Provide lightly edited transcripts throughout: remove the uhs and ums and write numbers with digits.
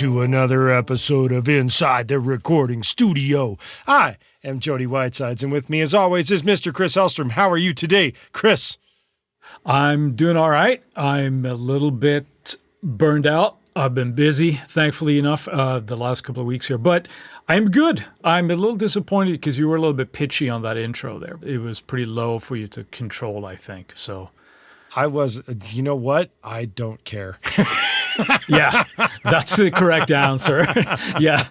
to another episode of Inside the Recording Studio. I am Jody Whitesides, and with me as always is Mr. Chris Elstrom. How are you today, Chris? I'm doing all right. I'm a little bit burned out. I've been busy, thankfully enough, the last couple of weeks here, but I'm good. I'm a little disappointed because you were a little bit pitchy on that intro there. It was pretty low for you to control, I think, so. I was, you know what? I don't care. Yeah, that's the correct answer. Yeah,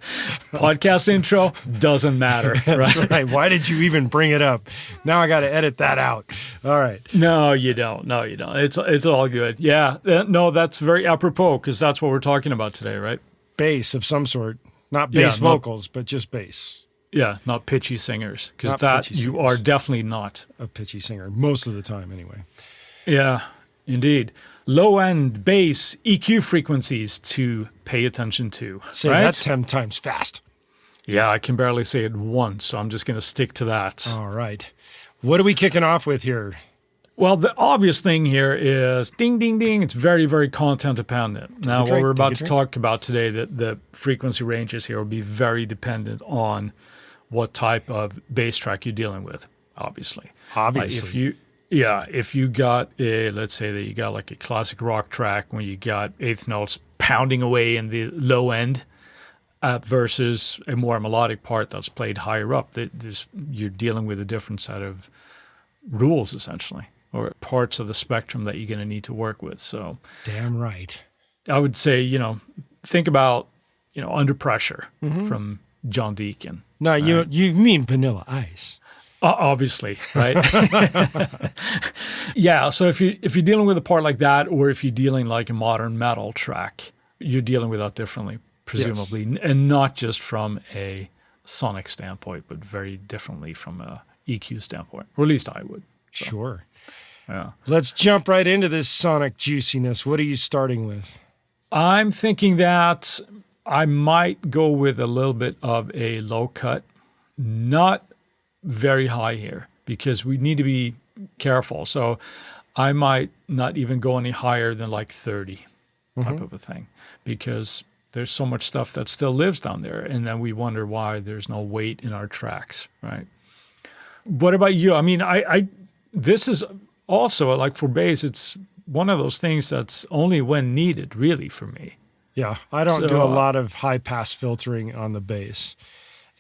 podcast intro doesn't matter. That's right? right. Why did you even bring it up? Now I got to edit that out. All right. No, you don't. No, you don't. It's all good. Yeah, no, that's very apropos because that's what we're talking about today, right? Bass of some sort. Not bass vocals, but just bass. Yeah, not pitchy singers because that you are definitely not. A pitchy singer, most of the time anyway. Yeah, indeed. Low-end bass EQ frequencies to pay attention to. Say right? that 10 times fast. Yeah, I can barely say it once, so I'm just going to stick to that. All right. What are we kicking off with here? Well, the obvious thing here is ding, ding, ding. It's very, very content dependent. Now, what we're about to talk about today, the frequency ranges here will be very dependent on what type of bass track you're dealing with, obviously. Obviously. If you got let's say that you got like a classic rock track when you got eighth notes pounding away in the low end versus a more melodic part that's played higher up, you're dealing with a different set of rules essentially, or parts of the spectrum that you're going to need to work with. So, damn right. I would say, think about, Under Pressure from John Deacon. No, right? you mean Vanilla Ice. Obviously, right? Yeah, so if you're dealing with a part like that, or if you're dealing like a modern metal track, you're dealing with that differently, presumably, yes. And not just from a sonic standpoint, but very differently from a EQ standpoint, or at least I would. So, sure. Yeah. Let's jump right into this sonic juiciness. What are you starting with? I'm thinking that I might go with a little bit of a low cut, not very high here, because we need to be careful. So I might not even go any higher than like 30 type of a thing, because there's so much stuff that still lives down there. And then we wonder why there's no weight in our tracks, right? What about you? I mean, this is also like for bass, it's one of those things that's only when needed really for me. Yeah. I don't do a lot of high pass filtering on the bass.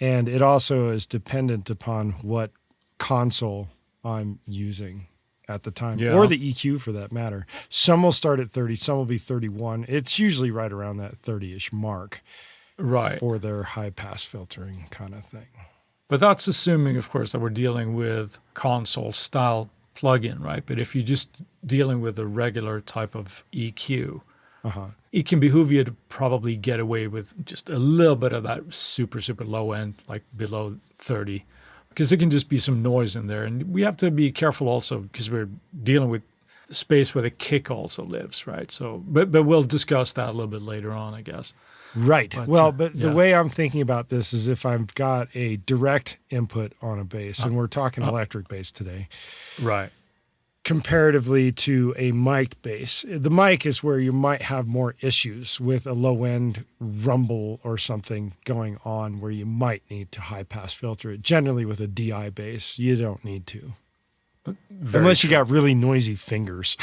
And it also is dependent upon what console I'm using at the time, or the EQ for that matter. Some will start at 30, some will be 31. It's usually right around that 30-ish mark, right, for their high-pass filtering kind of thing. But that's assuming, of course, that we're dealing with console-style plugin, right? But if you're just dealing with a regular type of EQ, it can behoove you to probably get away with just a little bit of that super, super low end, like below 30, because there can just be some noise in there. And we have to be careful also because we're dealing with space where the kick also lives, right? So, but we'll discuss that a little bit later on, I guess. Right. But the way I'm thinking about this is if I've got a direct input on a bass, and we're talking electric bass today. Right. Comparatively to a mic'd bass. The mic is where you might have more issues with a low-end rumble or something going on where you might need to high-pass filter it. Generally with a DI bass, you don't need to. Unless you got really noisy fingers.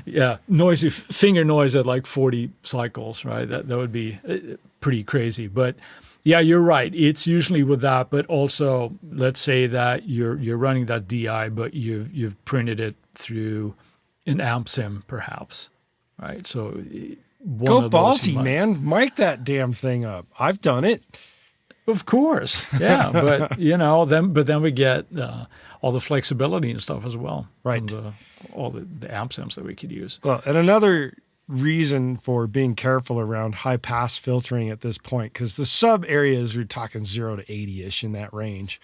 Yeah. Noisy finger noise at like 40 cycles, right? That would be pretty crazy. But yeah, you're right. It's usually with that, but also let's say that you're running that DI, but you've printed it through an amp sim, perhaps, right? So go ballsy, man! Mic that damn thing up. I've done it. Of course, yeah, but then we get all the flexibility and stuff as well, right? From all the amp sims that we could use. Well, and another reason for being careful around high pass filtering at this point, because the sub areas, we're talking 0 to 80-ish in that range.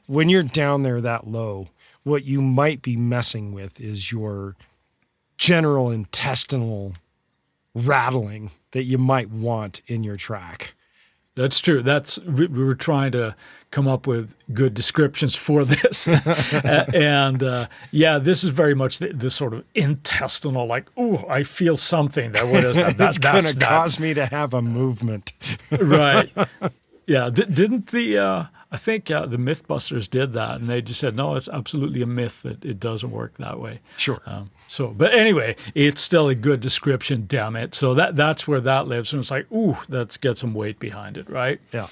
When you're down there that low, what you might be messing with is your general intestinal rattling that you might want in your track. That's true. We were trying to come up with good descriptions for this. Yeah, this is very much the sort of intestinal, like, ooh, I feel something. What is that? It's going to cause me to have a movement. Right. Yeah. Didn't I think the Mythbusters did that, and they just said, no, it's absolutely a myth that it doesn't work that way. Sure. But anyway, it's still a good description, damn it. So that's where that lives. And it's like, ooh, let's get some weight behind it, right? Yeah.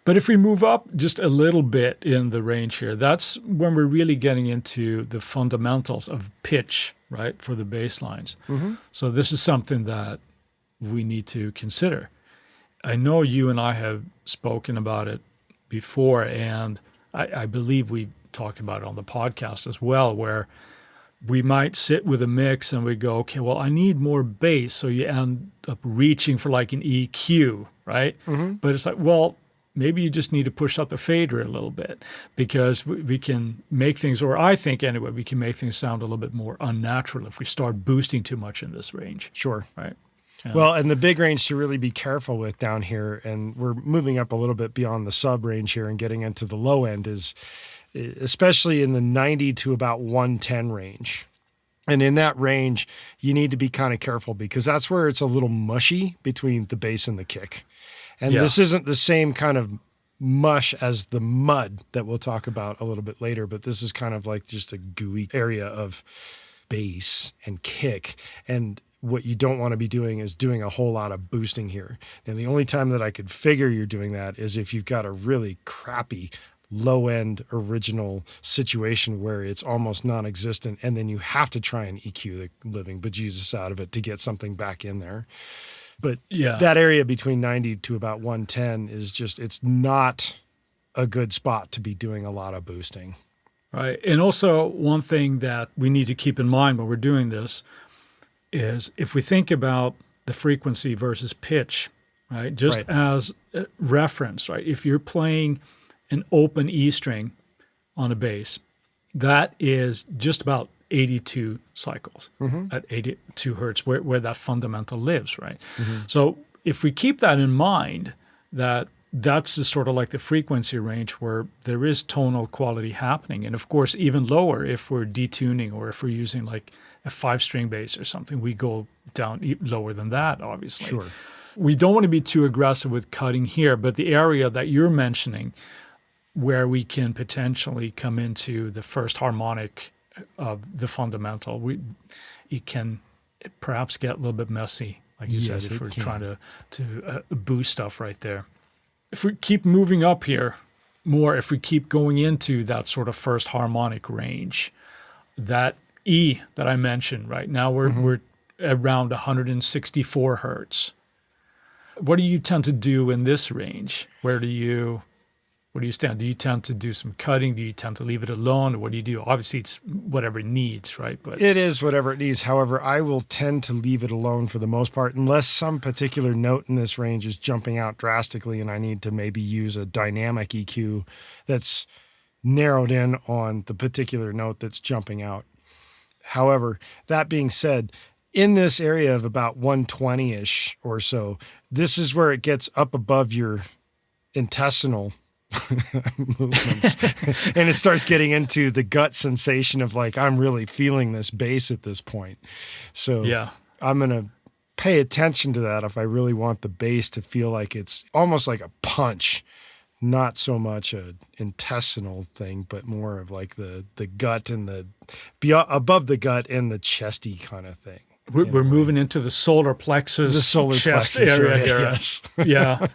But if we move up just a little bit in the range here, that's when we're really getting into the fundamentals of pitch, right, for the bass lines. Mm-hmm. So this is something that we need to consider. I know you and I have spoken about it before, and I believe we talked about it on the podcast as well, where we might sit with a mix and we go, okay, well, I need more bass. So you end up reaching for like an EQ, right? Mm-hmm. But it's like, well, maybe you just need to push up the fader a little bit, because we can make things, or I think anyway, we can make things sound a little bit more unnatural if we start boosting too much in this range. Sure. Right. Yeah. Well, and the big range to really be careful with down here, and we're moving up a little bit beyond the sub range here and getting into the low end, is especially in the 90 to about 110 range. And in that range, you need to be kind of careful, because that's where it's a little mushy between the bass and the kick. And this isn't the same kind of mush as the mud that we'll talk about a little bit later, but this is kind of like just a gooey area of bass and kick. And what you don't want to be doing is doing a whole lot of boosting here. And the only time that I could figure you're doing that is if you've got a really crappy low-end original situation where it's almost non-existent, and then you have to try and EQ the living bejesus out of it to get something back in there. But that area between 90 to about 110 is just, it's not a good spot to be doing a lot of boosting. Right. And also one thing that we need to keep in mind when we're doing this is if we think about the frequency versus pitch, right? Just as a reference, right? If you're playing an open E string on a bass, that is just about 82 cycles at 82 hertz, where that fundamental lives, right? Mm-hmm. So if we keep that in mind, that's the sort of like the frequency range where there is tonal quality happening. And of course, even lower if we're detuning, or if we're using like a 5-string bass or something, we go down lower than that, obviously. Sure. We don't want to be too aggressive with cutting here, but the area that you're mentioning where we can potentially come into the first harmonic of the fundamental, it can perhaps get a little bit messy, like you said, if we're trying to boost stuff right there. If we keep moving up here more, if we keep going into that sort of first harmonic range, that E that I mentioned, right now we're around 164 hertz. What do you tend to do in this range? Where do you stand? Do you tend to do some cutting? Do you tend to leave it alone? Or what do you do? Obviously, it's whatever it needs, right? But it is whatever it needs. However, I will tend to leave it alone for the most part, unless some particular note in this range is jumping out drastically and I need to maybe use a dynamic EQ that's narrowed in on the particular note that's jumping out. However, that being said, in this area of about 120-ish or so, this is where it gets up above your intestinal movements and it starts getting into the gut sensation of like, I'm really feeling this bass at this point. So I'm going to pay attention to that if I really want the bass to feel like it's almost like a punch, not so much a intestinal thing, but more of like the gut and above the gut and the chesty kind of thing. We're moving into the solar plexus, the solar chest plexus area here. Yes. Yeah.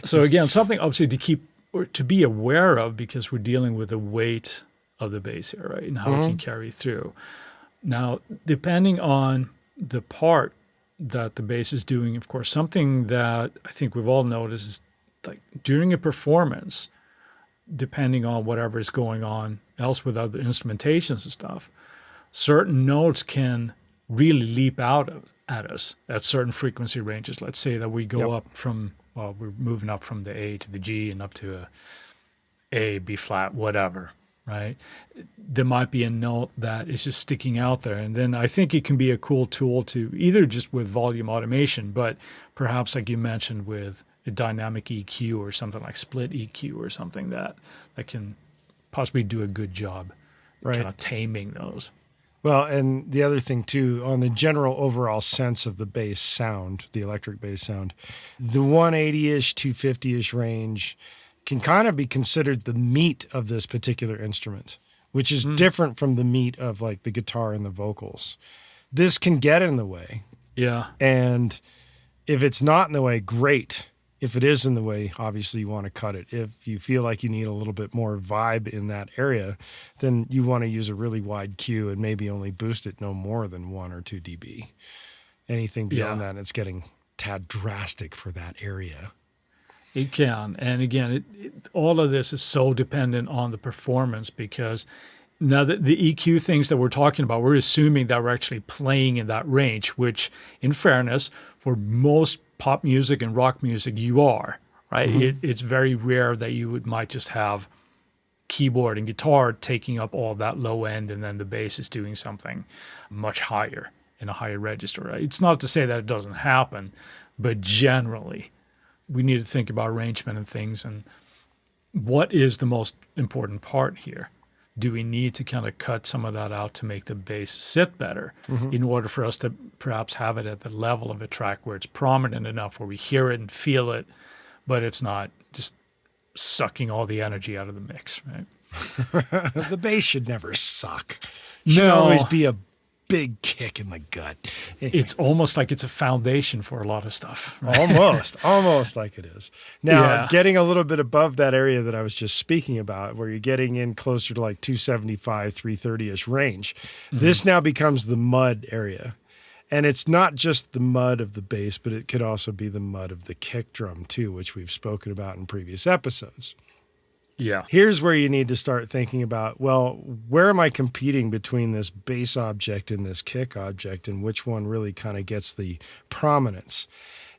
So again, something obviously to keep or to be aware of, because we're dealing with the weight of the bass here, right, and how it can carry through. Now, depending on the part that the bass is doing, of course, something that I think we've all noticed is like during a performance, depending on whatever is going on else with other instrumentations and stuff, certain notes can really leap out at us at certain frequency ranges. Let's say that we go up from, we're moving up from the A to the G and up to a B flat, whatever, right? There might be a note that is just sticking out there. And then I think it can be a cool tool to either just with volume automation, but perhaps like you mentioned with a dynamic EQ or something like split EQ or something that can possibly do a good job kind of taming those. Well, and the other thing too, on the general overall sense of the bass sound, the electric bass sound, the 180-ish, 250-ish range can kind of be considered the meat of this particular instrument, which is different from the meat of like the guitar and the vocals. This can get in the way. Yeah. And if it's not in the way, great. If it is in the way, obviously you want to cut it. If you feel like you need a little bit more vibe in that area, then you want to use a really wide Q and maybe only boost it no more than 1 or 2 dB. Anything beyond that, it's getting tad drastic for that area. It can. And again, all of this is so dependent on the performance, because now the EQ things that we're talking about, we're assuming that we're actually playing in that range, which in fairness, for most pop music and rock music, you are, right? It's very rare that you might just have keyboard and guitar taking up all that low end and then the bass is doing something much higher in a higher register. Right? It's not to say that it doesn't happen, but generally we need to think about arrangement and things, and what is the most important part here? Do we need to kind of cut some of that out to make the bass sit better in order for us to perhaps have it at the level of a track where it's prominent enough where we hear it and feel it, but it's not just sucking all the energy out of the mix, right? The bass should never suck. It should always be a big kick in the gut. Anyway. It's almost like it's a foundation for a lot of stuff. Right? Almost like it is. Now, getting a little bit above that area that I was just speaking about, where you're getting in closer to like 275, 330-ish range, this now becomes the mud area. And it's not just the mud of the bass, but it could also be the mud of the kick drum too, which we've spoken about in previous episodes. Yeah. Here's where you need to start thinking about, well, where am I competing between this bass object and this kick object, and which one really kind of gets the prominence?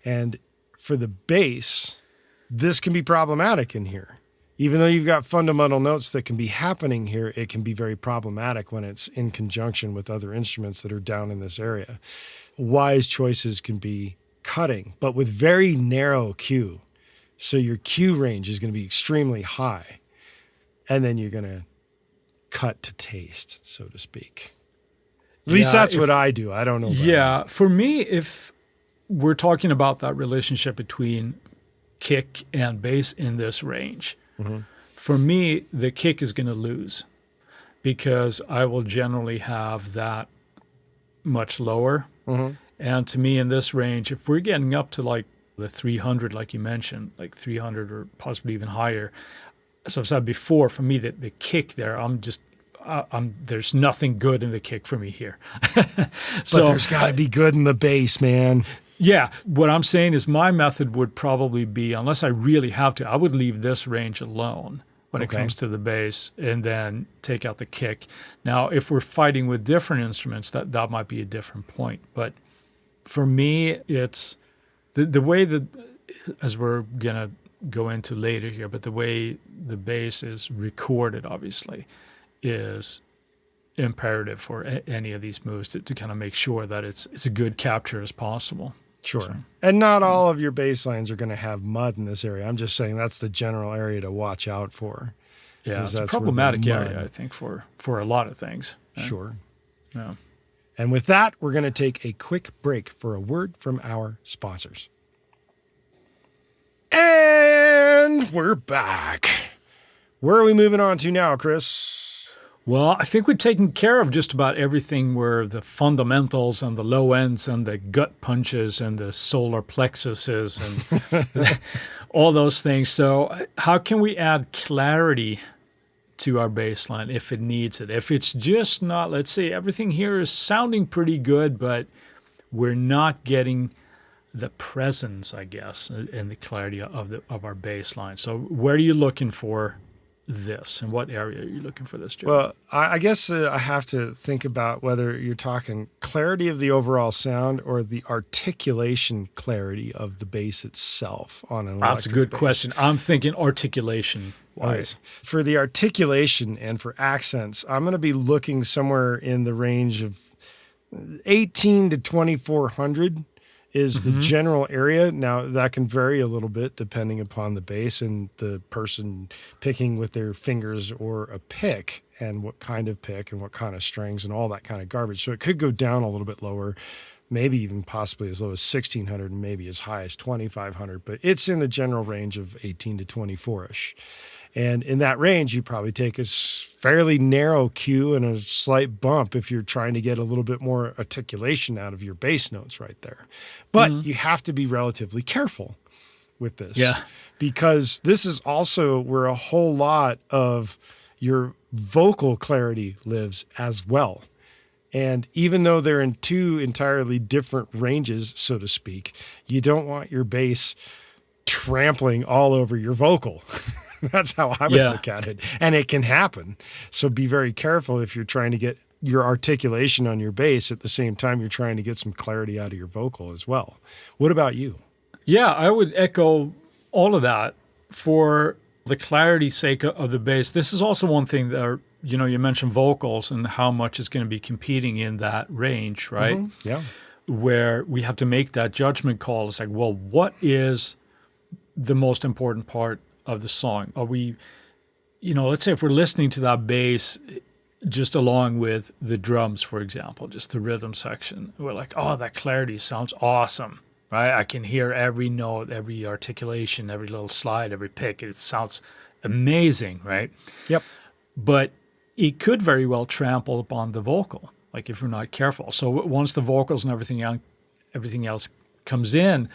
And for the bass, this can be problematic in here. Even though you've got fundamental notes that can be happening here, it can be very problematic when it's in conjunction with other instruments that are down in this area. Wise choices can be cutting, but with very narrow Q. So your Q range is going to be extremely high, and then you're going to cut to taste, so to speak. At least that's what I do. I don't know. Yeah. For me, if we're talking about that relationship between kick and bass in this range, for me, the kick is going to lose, because I will generally have that much lower. And to me, in this range, if we're getting up to like the 300, like you mentioned, like 300 or possibly even higher. As I've said before, for me, the kick there, there's nothing good in the kick for me here. But there's got to be good in the bass, man. Yeah. What I'm saying is my method would probably be, unless I really have to, I would leave this range alone when it comes to the bass and then take out the kick. Now, if we're fighting with different instruments, that might be a different point. But for me, it's the way that, as we're going to go into later here, but the way the bass is recorded, obviously, is imperative for any of these moves to kind of make sure that it's a good capture as possible. Sure. So. And not all of your bass lines are going to have mud in this area. I'm just saying that's the general area to watch out for. Yeah, it's a problematic area, I think, for a lot of things. Sure. Yeah. And with that, we're going to take a quick break for a word from our sponsors. And we're back. Where are we moving on to now, Chris? Well, I think we've taken care of just about everything, where the fundamentals and the low ends and the gut punches and the solar plexuses and all those things. So how can we add clarity to our bass line if it needs it? If it's just not, let's say everything here is sounding pretty good, but we're not getting the presence, I guess, and the clarity of our bass line. So where are you looking for this? In what area are you looking for this, Jody? Well, I guess I have to think about whether you're talking clarity of the overall sound or the articulation clarity of the bass itself on an electric That's a good bass. question. I'm thinking articulation-wise. Okay. For the articulation and for accents, I'm going to be looking somewhere in the range of 18 to 2400 is the general area. Now, that can vary a little bit depending upon the bass and the person picking with their fingers or a pick, and what kind of pick and what kind of strings and all that kind of garbage. So it could go down a little bit lower, maybe even possibly as low as 1,600 and maybe as high as 2,500, but it's in the general range of 18 to 24-ish. And in that range, you probably take a fairly narrow cue and a slight bump if you're trying to get a little bit more articulation out of your bass notes right there. But you have to be relatively careful with this. Yeah. Because this is also where a whole lot of your vocal clarity lives as well. And even though they're in two entirely different ranges, so to speak, you don't want your bass trampling all over your vocal. That's how I would look at it. And it can happen. So be very careful if you're trying to get your articulation on your bass at the same time you're trying to get some clarity out of your vocal as well. What about you? Yeah, I would echo all of that. For the clarity's sake of the bass, this is also one thing that, you know, you mentioned vocals and how much is going to be competing in that range, right? Yeah. Where we have to make that judgment call. It's like, well, what is the most important part of the song? Are we, you know, let's say if we're listening to that bass just along with the drums, for example, just the rhythm section, we're like, oh, that clarity sounds awesome, right? I can hear every note, every articulation, every little slide, every pick. It sounds amazing, right? Yep. But it could very well trample upon the vocal, like if we're not careful. So once the vocals and everything else comes in,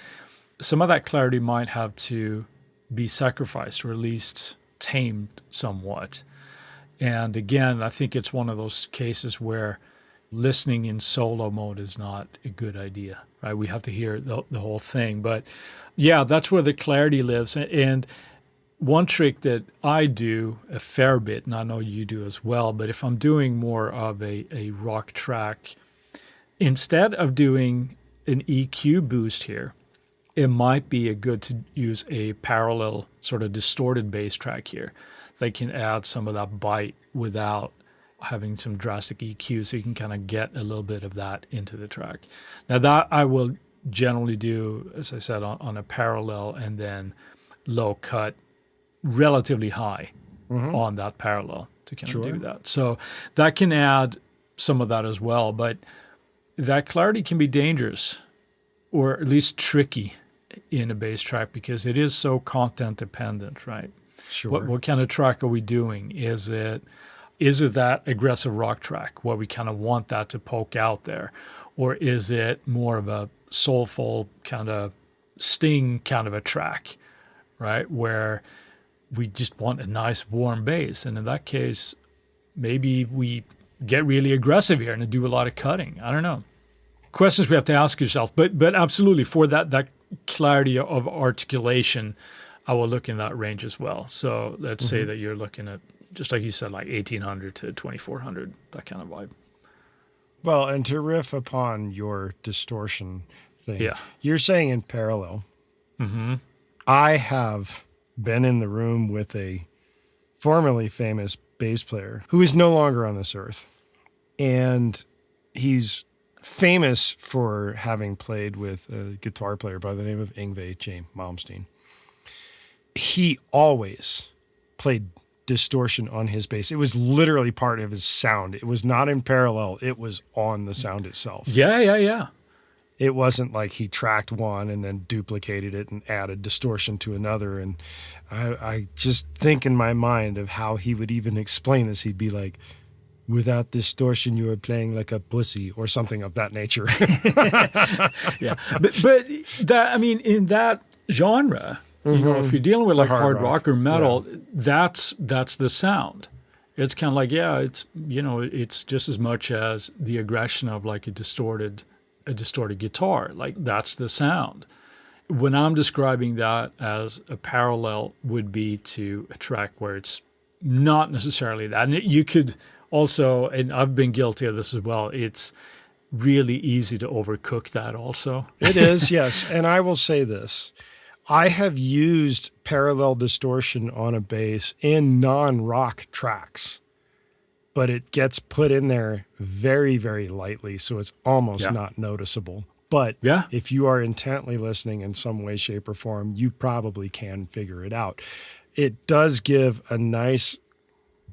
some of that clarity might have to be sacrificed or at least tamed somewhat. And again, I think it's one of those cases where listening in solo mode is not a good idea, right? We have to hear the whole thing. But yeah, that's where the clarity lives. And one trick that I do a fair bit, and I know you do as well, but if I'm doing more of a rock track, instead of doing an EQ boost here, it might be good to use a parallel sort of distorted bass track here. They can add some of that bite without having some drastic EQ, so you can kind of get a little bit of that into the track. Now that I will generally do, as I said, on a parallel and then low cut, relatively high on that parallel to kind of do that. So that can add some of that as well, but that clarity can be dangerous or at least tricky in a bass track because it is so content dependent, right? Sure. What kind of track are we doing? Is it that aggressive rock track where we kind of want that to poke out there? Or is it more of a soulful kind of sting kind of a track, right? Where we just want a nice warm bass. And in that case, maybe we get really aggressive here and do a lot of cutting. I don't know. Questions we have to ask yourself. But absolutely, for that clarity of articulation, I will look in that range as well. So let's say that you're looking at, just like you said, like 1,800 to 2,400, that kind of vibe. Well, and to riff upon your distortion thing, you're saying in parallel. I have been in the room with a formerly famous bass player who is no longer on this earth. And he's famous for having played with a guitar player by the name of Yngwie J. Malmsteen. He always played distortion on his bass. It was literally part of his sound. It was not in parallel. It was on the sound itself. Yeah. It wasn't like he tracked one and then duplicated it and added distortion to another. And I just think in my mind of how he would even explain this. He'd be like, without distortion, you are playing like a pussy or something of that nature. Yeah. But that, I mean, in that genre, you know, if you're dealing with like hard rock or metal, that's the sound. It's kind of like, it's, you know, it's just as much as the aggression of like a distorted guitar. Like that's the sound. When I'm describing that as a parallel would be to a track where it's not necessarily that. And you could also, and I've been guilty of this as well, it's really easy to overcook that also. It is, yes. And I will say this. I have used parallel distortion on a bass in non-rock tracks, but it gets put in there very, very lightly, so it's almost not noticeable. But Yeah. if you are intently listening in some way, shape, or form, you probably can figure it out. It does give a nice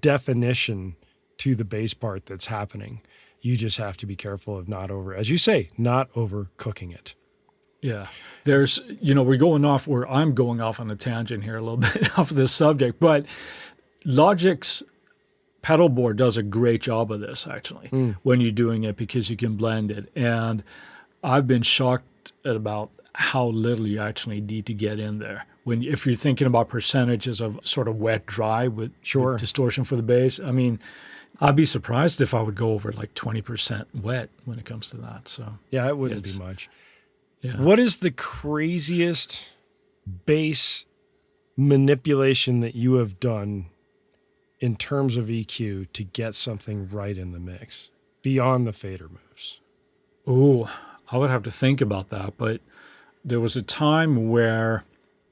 definition to the bass part that's happening. You just have to be careful of not overcooking it. Yeah. There's, we're going off where I'm going off on a tangent here a little bit off of this subject, but Logic's pedal board does a great job of this actually when you're doing it because you can blend it. And I've been shocked at about how little you actually need to get in there. If you're thinking about percentages of sort of wet, dry with distortion for the bass, I mean, I'd be surprised if I would go over like 20% wet when it comes to that. So yeah, it wouldn't be much. Yeah. What is the craziest bass manipulation that you have done in terms of EQ to get something right in the mix beyond the fader moves? Oh, I would have to think about that. But there was a time where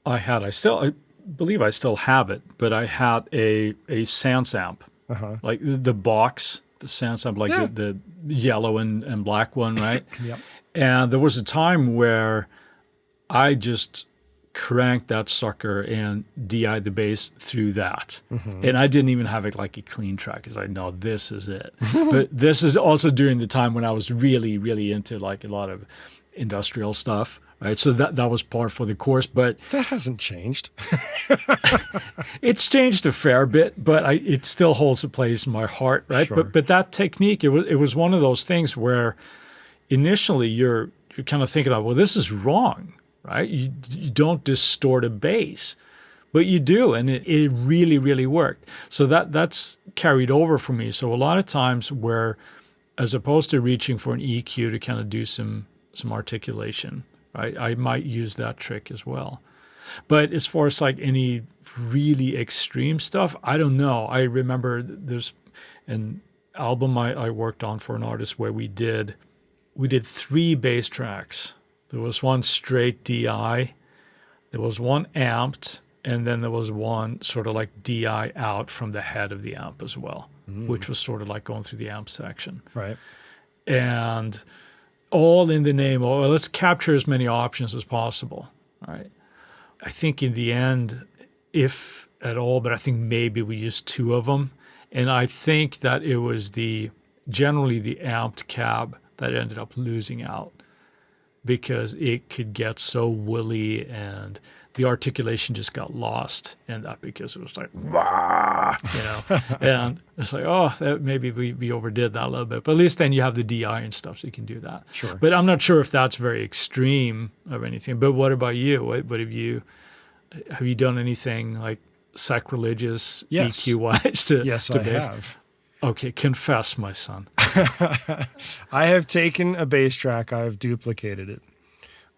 I believe I still have it, but I had a Sans amp, like the box, the Sans amp, like the yellow and black one, right? Yep. And there was a time where I just cranked that sucker and DI'd the bass through that. And I didn't even have it like a clean track because I know this is it. But this is also during the time when I was really, really into like a lot of industrial stuff, right? So that was par for the course, but that hasn't changed. It's changed a fair bit, but it still holds a place in my heart, right? Sure. But that technique, it was one of those things where initially you're kind of thinking, well, this is wrong, right? You don't distort a bass, but you do, and it really, really worked. So that's carried over for me. So a lot of times where, as opposed to reaching for an EQ to kind of do some articulation, right, I might use that trick as well. But as far as like any really extreme stuff, I don't know. I remember there's an album I worked on for an artist where we did 3 bass tracks. There was one straight DI, there was one amped, and then there was one sort of like DI out from the head of the amp as well, which was sort of like going through the amp section. Right. And all in the name of, well, let's capture as many options as possible, right? I think in the end, if at all, but I think maybe we used 2 of them. And I think that it was generally the amped cab that ended up losing out because it could get so woolly and the articulation just got lost in that because it was like, wah, and it's like, maybe we overdid that a little bit. But at least then you have the DI and stuff, so you can do that. Sure. But I'm not sure if that's very extreme of anything. But what about you? What have you done anything like sacrilegious EQ-wise to Yes, to I bass? have. Okay, confess, my son. I have taken a bass track, I have duplicated it.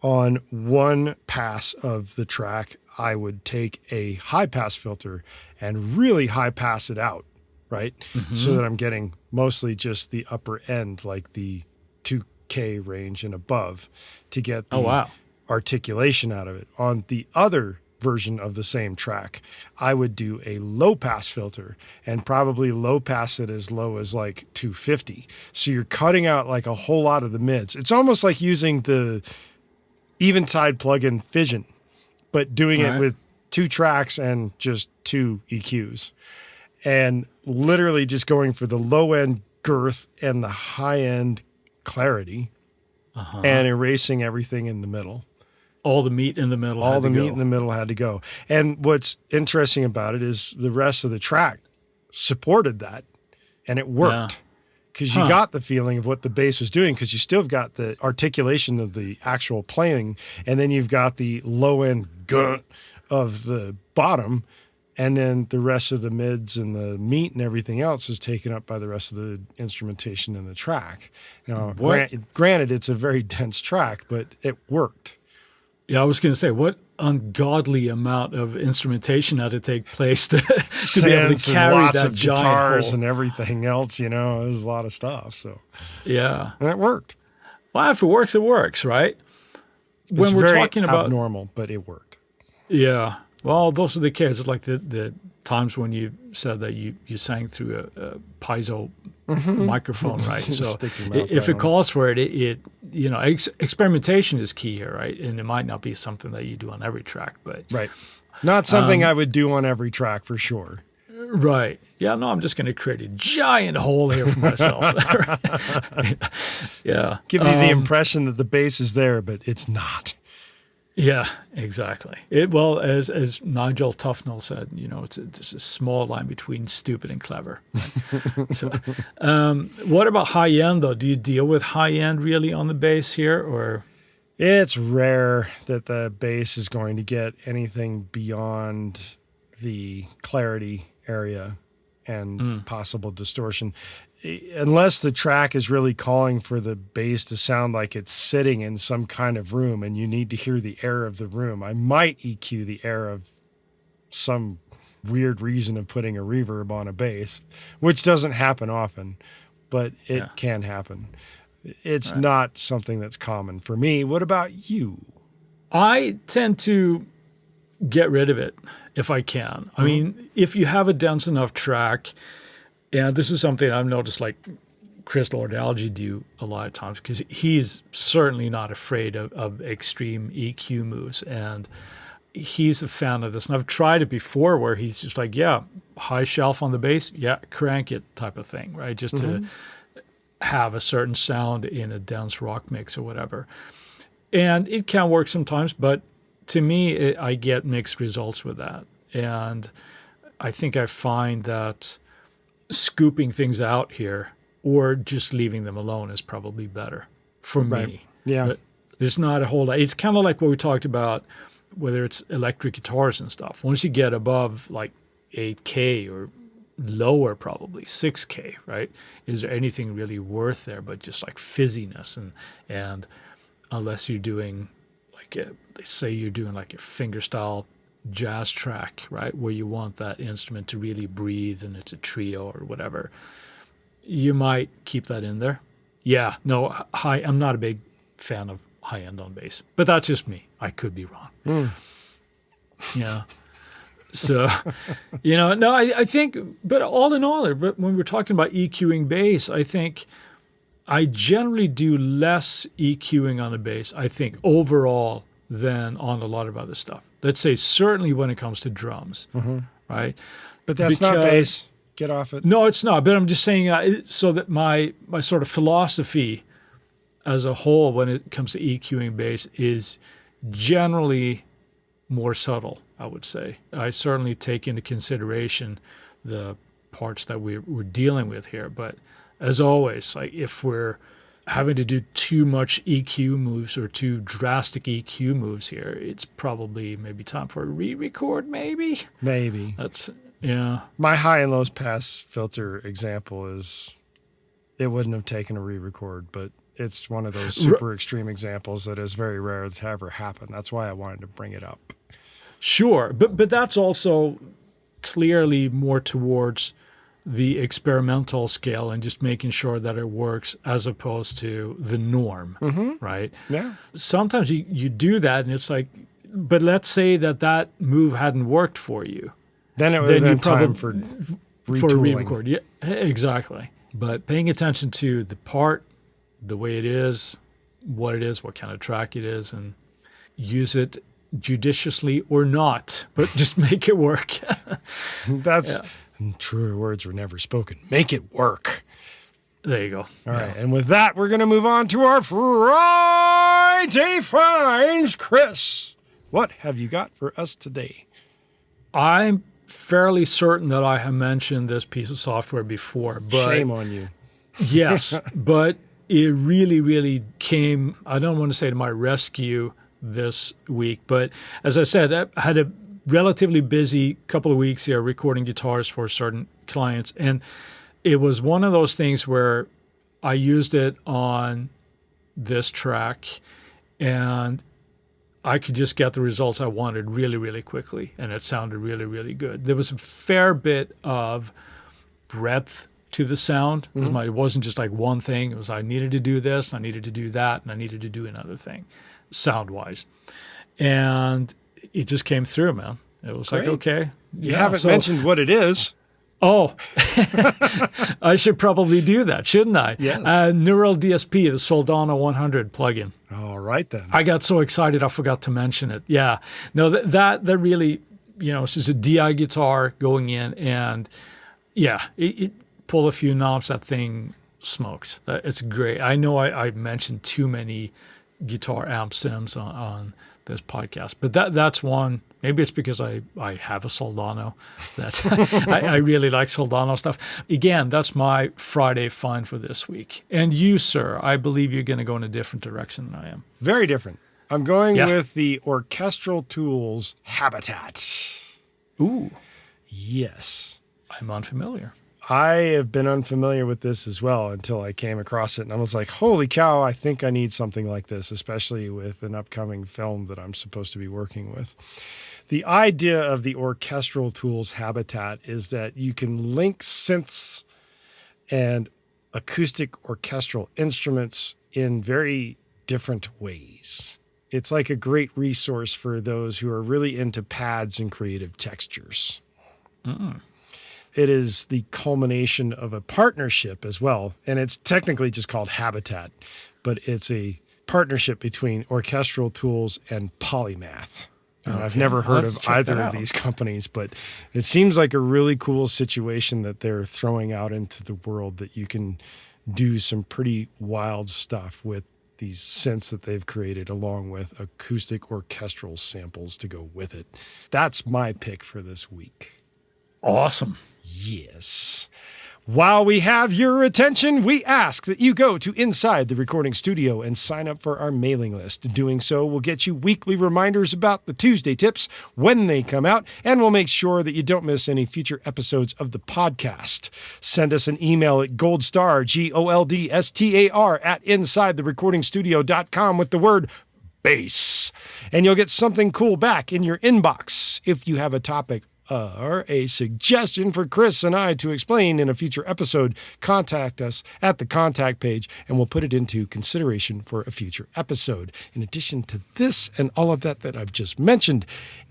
On one pass of the track, I would take a high pass filter and really high pass it out, right? So that I'm getting mostly just the upper end, like the 2K range and above, to get the articulation out of it. On the other version of the same track, I would do a low pass filter and probably low pass it as low as like 250. So you're cutting out like a whole lot of the mids. It's almost like using the Eventide plugin Fission, but doing it with 2 tracks and just 2 EQs. And literally just going for the low end girth and the high end clarity and erasing everything in the middle. All the meat in the middle. All the meat in the middle had to go. And what's interesting about it is the rest of the track supported that, and it worked because you got the feeling of what the bass was doing because you still got the articulation of the actual playing, and then you've got the low end guh of the bottom, and then the rest of the mids and the meat and everything else is taken up by the rest of the instrumentation in the track. Now, granted, it's a very dense track, but it worked. Yeah, I was going to say, what ungodly amount of instrumentation had to take place to be able to carry lots that of giant guitars hole. And everything else, it was a lot of stuff. So yeah, and it worked. Well, if it works, right? It's very abnormal, but it worked. Yeah. Well, those are the cases, like the times when you said that you sang through a piezo microphone, right? So if it calls for it, experimentation is key here, right? And it might not be something that you do on every track, but Right. Not something I would do on every track for sure. right. Yeah, no, I'm just going to create a giant hole here for myself. Yeah. Give you the impression that the bass is there, but it's not. Yeah, exactly. Well, as Nigel Tufnell said, it's a small line between stupid and clever. Right? So, what about high end though? Do you deal with high end really on the bass here, or? It's rare that the bass is going to get anything beyond the clarity area and possible distortion. Unless the track is really calling for the bass to sound like it's sitting in some kind of room and you need to hear the air of the room, I might EQ the air of some weird reason of putting a reverb on a bass, which doesn't happen often, but it can happen. It's not something that's common for me. What about you? I tend to get rid of it if I can. I mean, if you have a dense enough track, and this is something I've noticed like Chris Lord-Alge do a lot of times, because he's certainly not afraid of extreme EQ moves. And he's a fan of this. And I've tried it before where he's just like, yeah, high shelf on the bass, yeah, crank it type of thing, right? Just to have a certain sound in a dense rock mix or whatever. And it can work sometimes, but to me, I get mixed results with that. And I think I find that scooping things out here or just leaving them alone is probably better for me. Yeah. But there's not a whole lot. It's kind of like what we talked about, whether it's electric guitars and stuff. Once you get above like 8K or lower, probably 6K, right? Is there anything really worth there but just like fizziness? And unless you're doing like say you're doing like a fingerstyle jazz track, right, where you want that instrument to really breathe and it's a trio or whatever, you might keep that in there. Yeah, no, I'm not a big fan of high end on bass, but that's just me. I could be wrong. Yeah. So, no, I think, but all in all, but when we're talking about EQing bass, I think I generally do less EQing on a bass, I think, overall than on a lot of other stuff. Let's say certainly when it comes to drums, right? But that's not bass. Get off it. No, it's not. But I'm just saying so that my sort of philosophy as a whole when it comes to EQing bass is generally more subtle, I would say. I certainly take into consideration the parts that we're dealing with here. But as always, like if we're having to do too much EQ moves or too drastic EQ moves here, it's probably maybe time for a re-record, maybe? Maybe. That's, yeah. My high and lows pass filter example is it wouldn't have taken a re-record, but it's one of those super extreme examples that is very rare to ever happen. That's why I wanted to bring it up. Sure, but that's also clearly more towards the experimental scale and just making sure that it works as opposed to the norm, right? Yeah. Sometimes you do that and it's like, but let's say that move hadn't worked for you. Then it would have been time for retooling. For a re-record. Yeah, exactly. But paying attention to the part, the way it is, what kind of track it is, and use it judiciously or not, but just make it work. That's truer words were never spoken. Make it work. There you go. All right. And with that, we're going to move on to our Friday Finds. Chris, what have you got for us today? I'm fairly certain that I have mentioned this piece of software before. But shame on you. Yes, but it really, really came, I don't want to say to my rescue this week, but as I said, I had a relatively busy couple of weeks here recording guitars for certain clients. And it was one of those things where I used it on this track and I could just get the results I wanted really, really quickly. And it sounded really, really good. There was a fair bit of breadth to the sound. It wasn't just like one thing. It was I needed to do this, and I needed to do that, and I needed to do another thing sound-wise. And it just came through, man. It was Great. Like, okay. You haven't mentioned what it is. Oh, I should probably do that, shouldn't I? Yes. Neural DSP, the Soldano 100 plugin. All right, then. I got so excited I forgot to mention it. Yeah. No, that really, this is a DI guitar going in, and yeah, it pull a few knobs, that thing smokes. It's great. I know I mentioned too many guitar amp sims on this podcast, but that's one. Maybe it's because I have a Soldano that I really like Soldano stuff. Again, that's my Friday find for this week. And you, sir, I believe you're going to go in a different direction than I am. Very different. I'm going with the Orchestral Tools Habitat. Ooh. Yes. I'm unfamiliar. I have been unfamiliar with this as well until I came across it. And I was like, holy cow, I think I need something like this, especially with an upcoming film that I'm supposed to be working with. The idea of the Orchestral Tools Habitat is that you can link synths and acoustic orchestral instruments in very different ways. It's like a great resource for those who are really into pads and creative textures. Mm. It is the culmination of a partnership as well. And it's technically just called Habitat, but it's a partnership between Orchestral Tools and Polymath. Okay. I've never heard of either of these companies, but it seems like a really cool situation that they're throwing out into the world, that you can do some pretty wild stuff with these synths that they've created, along with acoustic orchestral samples to go with it. That's my pick for this week. Awesome. Yes. While we have your attention, we ask that you go to Inside the Recording Studio and sign up for our mailing list. Doing so will get you weekly reminders about the Tuesday tips when they come out, and we'll make sure that you don't miss any future episodes of the podcast. Send us an email at goldstar, GOLDSTAR, at InsideTheRecordingStudio.com with the word bass, and you'll get something cool back in your inbox. If you have a topic or a suggestion for Chris and I to explain in a future episode, contact us at the contact page, and we'll put it into consideration for a future episode. In addition to this and all of that I've just mentioned,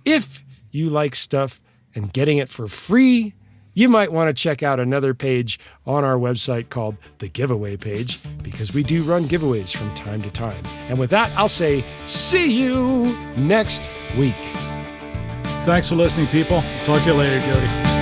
if you like stuff and getting it for free, you might want to check out another page on our website called the giveaway page, because we do run giveaways from time to time. And with that, I'll say, see you next week. Thanks for listening, people. Talk to you later, Jody.